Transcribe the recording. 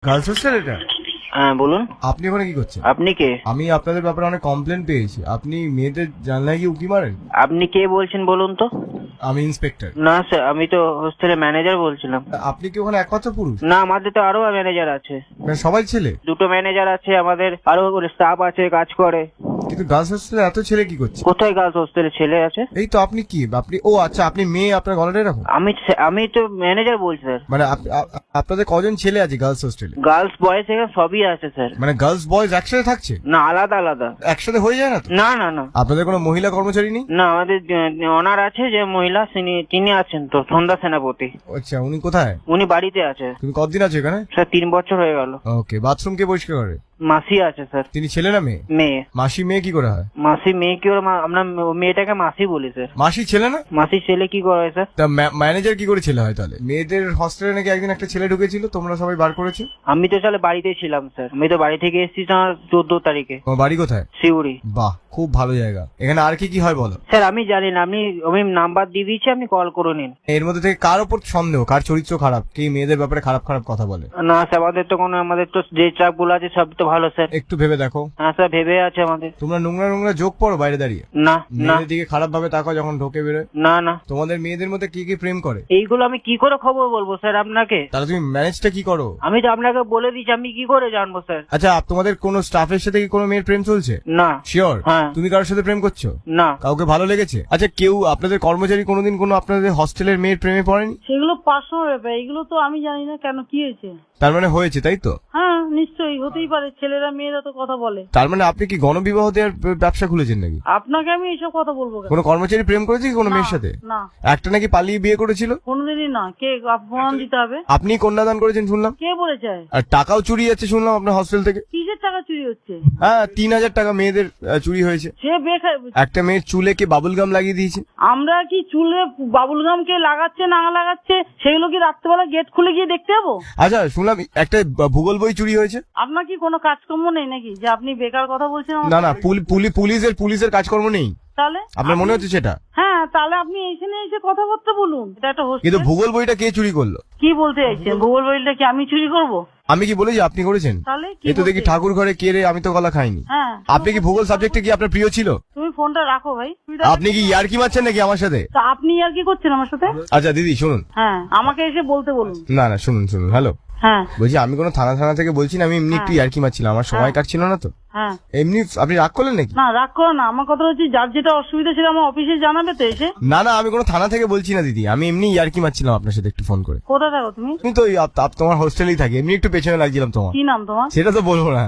Girls hostel এটা? হ্যাঁ বলুন। আপনি ওখানে কি করছেন? আপনি কে? আমি আপনাদের ব্যাপারে অনেক কমপ্লেন পেয়েছি। আপনি মেয়েদের জানলায় গিয়ে উকি মারেন? আপনি কে বলছেন বলুন তো? আমি ইন্সপেক্টর। না স্যার, আমি তো হোস্টেলের ম্যানেজার বলছিলাম। আপনি কি ওখানে একমাত্র পুরুষ? না, আমাদের তো আরো ম্যানেজার আছে। মানে সবাই ছেলে? দুটো ম্যানেজার আছে, আমাদের আরো স্টাফ আছে, কাজ করে। কিন্তু গার্লস হোস্টেলে এত ছেলে কি করছে? কোথায় গার্লস হোস্টেলে ছেলে আছে? এই তো আপনি কি ও আচ্ছা, আপনি মেয়ে, আপনার গলাটা এরকম? আমি তো ম্যানেজার বলছি স্যার। মানে আপনাদের কজন ছেলে আছে গার্লস হোস্টেলে? গার্লস বয়েজ এখানে সবই আছে স্যার। মানে গার্লস বয়েজ একসাথে থাকছে? না, আলাদা আলাদা। একসাথে হয়ে যায় না তো? না না না আপনাদের কোনো মহিলা কর্মচারী নেই? না, আমাদের অনার আছে যে মহিলা, তিনি আছেন তো, সন্ধ্যা সেনাপতি। আচ্ছা, উনি কোথায়? উনি বাড়িতে আছে। তুমি কতদিন আছো এখানে? স্যার 3 বছর হয়ে গেল। ওকে, বাথরুম কে পরিষ্কার করে? মাসি আছে স্যার। তিনি ছেলে না মেয়ে? মেয়ে। মাসি মেয়ে কি করে হয়? মাসি মেয়ে কি করে? আমরা মেয়েটাকে মাসি বলি স্যার। মাসি ছেলে না? মাসি ছেলে কি করে স্যার? তা ম্যানেজার কি করে ছেলে হয় তাহলে? মেয়েদের হস্টেলে নাকি একদিন একটা ছেলে ঢুকেছিল, তোমরা সবাই বার করেছো। আমি তো তাহলে বাড়িতে ছিলাম স্যার। আমি তো বাড়ি থেকে এসেছি তোমার 14 তারিখে। তোমার বাড়ি কোথায়? শিউরি। বাহ, খুব ভালো জায়গা। এখানে আর কি কি হয় বলো? স্যার আমি জানি না, আমি নাম্বার দিয়ে দিয়েছি, আপনি কল করে নিন। এর মধ্যে থেকে কার ওপর সন্দেহ, কার চরিত্র খারাপ, কি মেয়েদের ব্যাপারে খারাপ খারাপ কথা বলে? না স্যার, আমাদের তো যে স্টাফ গুলো আছে সব তো ভালো স্যার। একটু ভেবে দেখো। হ্যাঁ স্যার, ভেবে আছে আমাদের। তোমরা নোংরা নোংরা যোগ পড়ো বাইরে দাঁড়িয়ে? না না মেয়েদের দিকে খারাপ ভাবে তাকাও যখন ঢোকে বেরোয়? না না। তোমাদের মেয়েদের মধ্যে কি কি প্রেম করে? এইগুলো আমি কি করে খবর বলবো স্যার আপনাকে? তাহলে তুমি ম্যানেজটা কি করো? আমি তো আপনাকে বলে দিচ্ছি, আমি কি করে জানবো স্যার? আচ্ছা, তোমাদের কোনো স্টাফের সাথে কি কোনো মেয়ের প্রেম চলছে? না। শিওর? হ্যাঁ। তুমি কারোর সাথে প্রেম করছো? না। কাউকে ভালো লেগেছে? আচ্ছা, কেউ আপনাদের কর্মচারী কোনোদিন কোনো আপনাদের হস্টেলের মেয়ের প্রেমে পড়েনি? সেগুলো পার্সোনাল ব্যাপার, এগুলো তো আমি জানি না কেন, কি হয়েছে? তার মানে হয়েছে, তাই তো? হ্যাঁ নিশ্চয়ই হতেই পারে, ছেলেরা মেয়েরা তো কথা বলে। তার মানে আপনি কি গণবিবাহ দেওয়ার ব্যবসা খুলেছেন নাকি? আপনাকে আমি এইসব কথা বলবো কেন? কোনো কর্মচারী প্রেম করেছে কি কোনো না, মেয়ের সাথে? না একটা নাকি পালিয়ে বিয়ে করেছিল? কোনোদিনই না। কে প্রমাণ দিতে হবে? আপনি কন্যাদান করেছেন শুনলাম। কে বলেছে? আর টাকাও চুরি যাচ্ছে শুনলাম আপনার হস্টেল থেকে। কিসের টাকা চুরি হচ্ছে? হ্যাঁ, 3,000 টাকা মেয়েদের চুরি হয়েছে। সে বেকার। একটা মেয়ের চুলে কে বাবুল গাম লাগিয়ে দিয়েছে। আমরা কি চুলে বাবুল গাম কে লাগাচ্ছে না লাগাচ্ছে সেগুলো কি রাত্রেবেলা গেট খুলে গিয়ে দেখতে যাবো? আচ্ছা, শুনলাম একটা ভূগোল বই চুরি হয়েছে। আপনার কি কোনো কাজকর্ম নেই নাকি যে আপনি বেকার কথা বলছেন আমাকে? না না, পুলিশের কাজকর্ম নেই তাহলে আপনার মনে হচ্ছে সেটা? হ্যাঁ, তাহলে আপনি এখানে এসে কথাবার্তা বলুন। এটা একটা কিন্তু হোস্টেল। ভূগোল বইটা কে চুরি করলো? কি বলতে চাইছেন? ভূগোল বইটা কি আমি চুরি করব? আমি কি বলেছি আপনি করেছেন? তাহলে কি এ তো দেখি বলতে? ঠাকুর ঘরে কে রে, আমি তো গলা খাইনি। হ্যাঁ। আপনি কি ভূগোল সাবজেক্টে কি আপনার প্রিয় ছিল? তুমি ফোনটা রাখো ভাই। আপনি কি ইয়ার্কি মারছেন নাকি আমার সাথে? তা আপনি আর কি করছেন আমার সাথে? আচ্ছা দিদি শুনুন। হ্যাঁ, আমাকে এসে বলতে বলুন। না না, শুনুন হ্যালো। হ্যাঁ বলছি, আমি কোনো থানা থেকে বলছি না, আমি এমনি একটু ইয়ার্কি মারছিলাম, আমার সময় কাটছিল না তো। হ্যাঁ। এমনি আপনি রাগ করলেন নাকি? না, রাগ করো না। আমার কথা হচ্ছে যার যেটা অসুবিধা সেটা আমার অফিসে জানাবে তো এসে। না না, আমি কোনো থানা থেকে বলছি না দিদি, আমি এমনি ইয়ার্কি মারছিলাম আপনার সাথে একটু ফোন করে। কোথায় থাকো তুমি? তুমি তো তোমার হোস্টেলেই থাকি, এমনি একটু পেছনে লাগছিলাম তোমার। কি নাম তোমার? সেটা তো বলবো না।